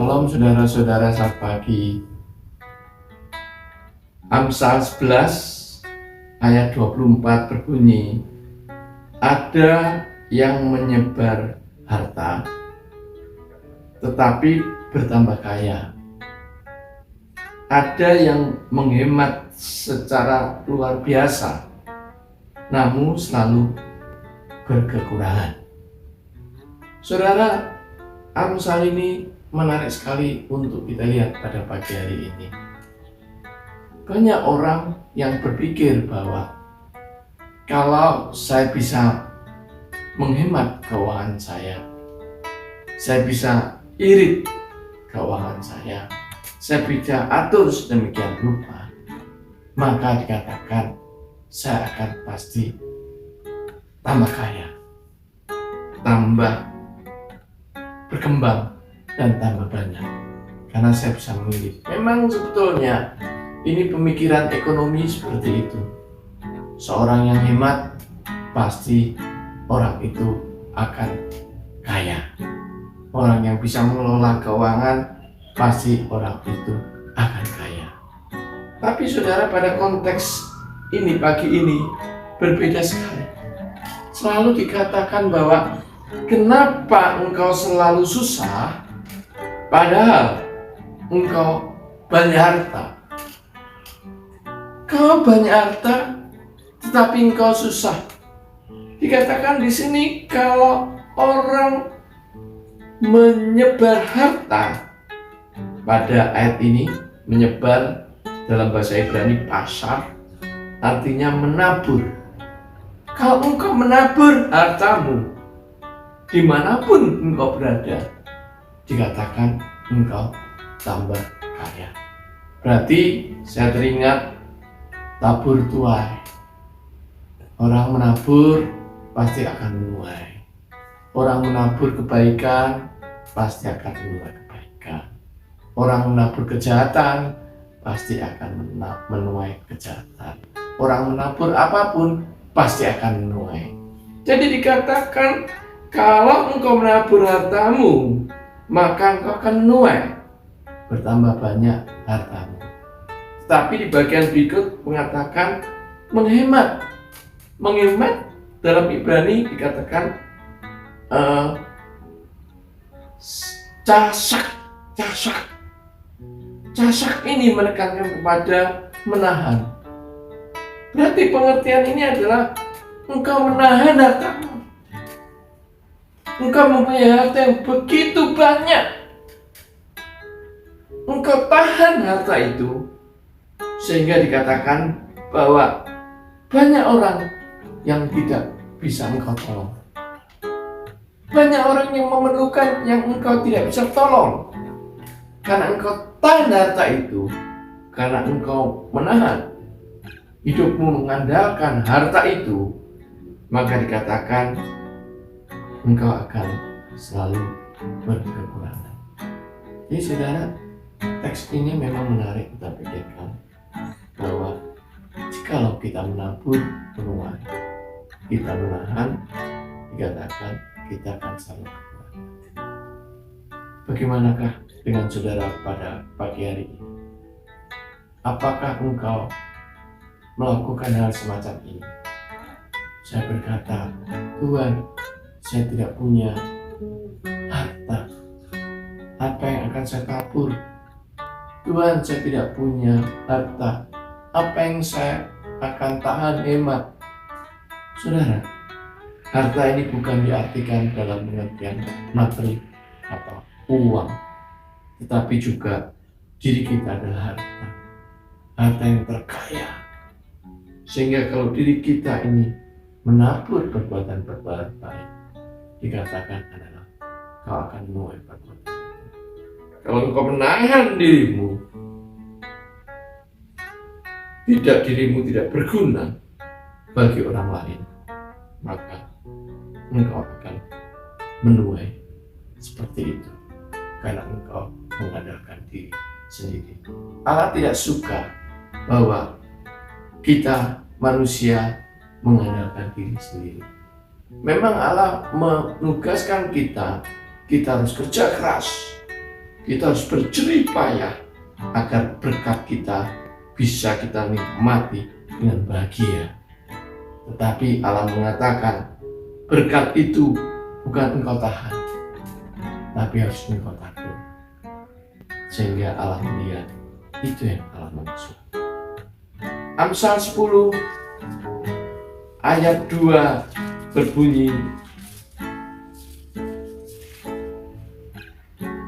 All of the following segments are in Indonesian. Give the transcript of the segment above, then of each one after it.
Shalom saudara-saudara, selamat pagi. Amsal 11 ayat 24 berbunyi, ada yang menyebar harta tetapi bertambah kaya. Ada yang menghemat secara luar biasa namun selalu berkekurangan. Saudara, Amsal ini menarik sekali untuk kita lihat pada pagi hari ini. Banyak orang yang berpikir bahwa kalau saya bisa menghemat keuangan saya bisa irit keuangan saya bisa atur sedemikian rupa, maka dikatakan saya akan pasti tambah kaya, tambah berkembang, dan tambah banyak karena saya bisa memilih. Memang sebetulnya ini pemikiran ekonomi seperti itu. Seorang yang hemat pasti orang itu akan kaya. Orang yang bisa mengelola keuangan pasti orang itu akan kaya. Tapi saudara, pada konteks ini pagi ini berbeda sekali. Selalu dikatakan bahwa kenapa engkau selalu susah padahal engkau banyak harta. Kau banyak harta tetapi engkau susah. Dikatakan di sini kalau orang menyebar harta, pada ayat ini menyebar dalam bahasa Ibrani pasar, artinya menabur. Kalau engkau menabur hartamu dimanapun engkau berada, dikatakan engkau tambah kaya. Berarti saya teringat tabur tuai. Orang menabur pasti akan menuai. Orang menabur kebaikan pasti akan menuai kebaikan. Orang menabur kejahatan pasti akan menuai kejahatan. Orang menabur apapun pasti akan menuai. Jadi dikatakan kalau engkau menabur hartamu, maka engkau akan menuai, bertambah banyak hartamu. Tapi di bagian berikut mengatakan menghemat. Menghemat dalam Ibrani dikatakan casak ini menekankan kepada menahan. Berarti pengertian ini adalah engkau menahan hartamu. Engkau mempunyai harta yang begitu banyak. Engkau tahan harta itu sehingga dikatakan bahwa banyak orang yang tidak bisa engkau tolong. Banyak orang yang memerlukan yang engkau tidak bisa tolong. Karena engkau tahan harta itu, karena engkau menahan hidupmu mengandalkan harta itu, maka dikatakan engkau akan selalu berkekurangan. Jadi saudara, teks ini memang menarik kita pikirkan bahwa jikalau kita menabur menuai, kita menahan, dikatakan kita akan selalu berkekurangan. Bagaimanakah dengan saudara pada pagi hari ini? Apakah engkau melakukan hal semacam ini? Saya berkata, Tuhan, saya tidak punya harta. Apa yang akan saya tabur? Tuhan, saya tidak punya harta. Apa yang saya akan tahan hemat? Saudara, harta ini bukan diartikan dalam pengertian materi atau uang, tetapi juga diri kita adalah harta. Harta yang terkaya. Sehingga kalau diri kita ini menabur perbuatan-perbuatan baik, dikatakan adalah kau akan menuai perbuatan. Kalau engkau menahan dirimu, dirimu tidak berguna bagi orang lain, maka engkau akan menuai seperti itu karena engkau mengandalkan diri sendiri. Allah tidak suka bahwa kita manusia mengandalkan diri sendiri. Memang Allah menugaskan kita harus kerja keras, Kita harus berjerih payah agar berkat kita bisa kita nikmati dengan bahagia. Tetapi Allah mengatakan berkat itu bukan engkau tahan, tapi harus engkau takut. Sehingga Allah melihat itu yang Allah maksud. Amsal 10 ayat 2 berbunyi,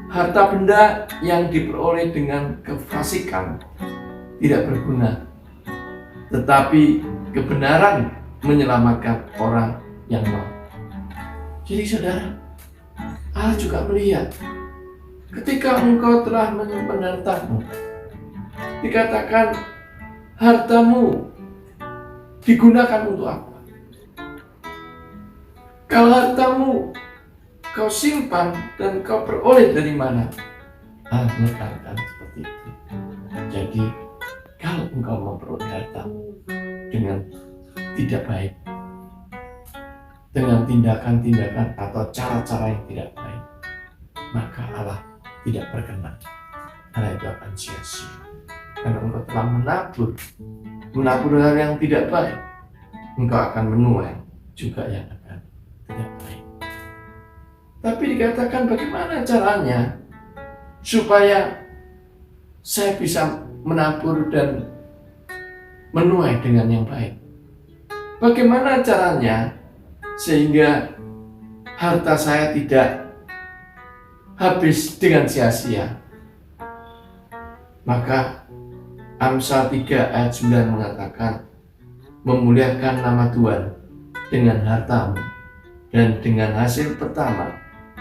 harta benda yang diperoleh dengan kefasikan tidak berguna, tetapi kebenaran menyelamatkan orang yang mau. Jadi saudara, Allah juga melihat ketika engkau telah menyimpan hartamu, dikatakan hartamu digunakan untuk apa? Kalau hartamu kau simpan dan kau peroleh dari mana? Allah menekankan seperti itu. Jadi kalau engkau memperoleh hartamu dengan tidak baik, dengan tindakan-tindakan atau cara-cara yang tidak baik, maka Allah tidak berkenan. Karena itu akan sia-sia. Karena engkau telah menabur hal yang tidak baik, engkau akan menuai juga yang akan tidak baik. Tapi dikatakan bagaimana caranya supaya saya bisa menabur dan menuai dengan yang baik? Bagaimana caranya sehingga harta saya tidak habis dengan sia-sia? Maka Amsal 3 ayat 9 mengatakan, memuliakan nama Tuhan dengan hartamu dan dengan hasil pertama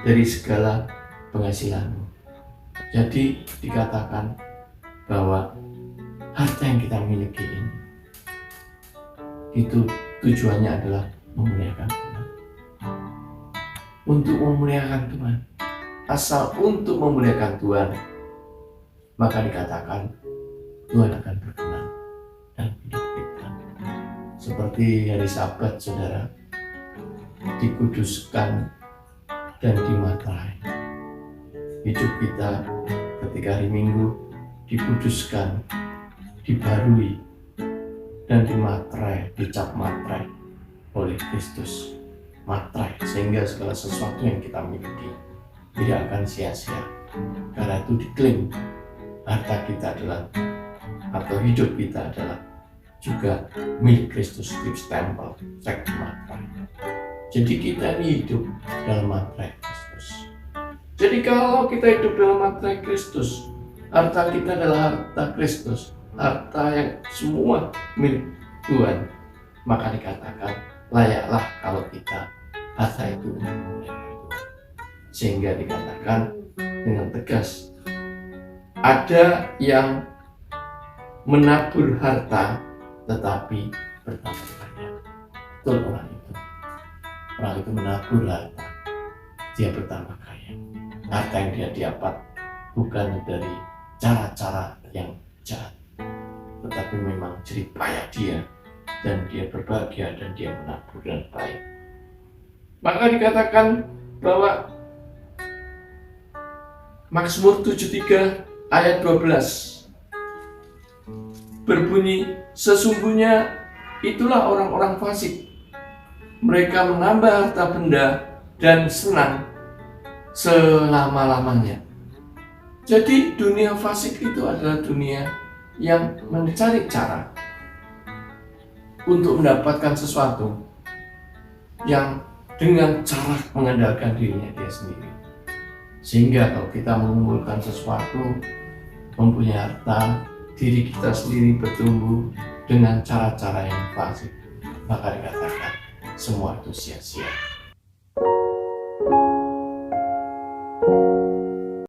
dari segala penghasilanmu. Jadi dikatakan bahwa harta yang kita miliki ini itu tujuannya adalah memuliakan Tuhan. Untuk memuliakan Tuhan, asal untuk memuliakan Tuhan, maka dikatakan Tuhan akan berkenan dalam hidup kita. Seperti hari Sabat, saudara, dikuduskan dan dimaterai. Hidup kita ketika hari Minggu dikuduskan, dibarui, dan dimaterai, dicap materai oleh Kristus. Materai, sehingga segala sesuatu yang kita miliki tidak akan sia-sia. Karena itu diklaim harta kita adalah, atau hidup kita adalah juga milik Kristus, di stempel, cek materai. Jadi kita ini hidup dalam materai Kristus. Jadi kalau kita hidup dalam materai Kristus, harta kita adalah harta Kristus, harta yang semua milik Tuhan, maka dikatakan layaklah kalau kita harta itu milik Tuhan. Sehingga dikatakan dengan tegas, ada yang menabur harta tetapi bertambah banyak. Betul orang itu. Orang itu menabur harta, dia bertambah kaya. Harta yang dia dapat bukan dari cara-cara yang jahat, tetapi memang jerih payah dia, dan dia berbahagia dan dia menabur dengan baik. Maka dikatakan bahwa Mazmur 73 ayat 12 berbunyi, sesungguhnya itulah orang-orang fasik. Mereka menambah harta benda dan senang selama-lamanya. Jadi dunia fasik itu adalah dunia yang mencari cara untuk mendapatkan sesuatu yang dengan cara mengandalkan dirinya dia sendiri. Sehingga kalau kita mengumpulkan sesuatu, mempunyai harta, diri kita sendiri bertumbuh dengan cara-cara yang fasik, maka dikatakan semua itu sia-sia.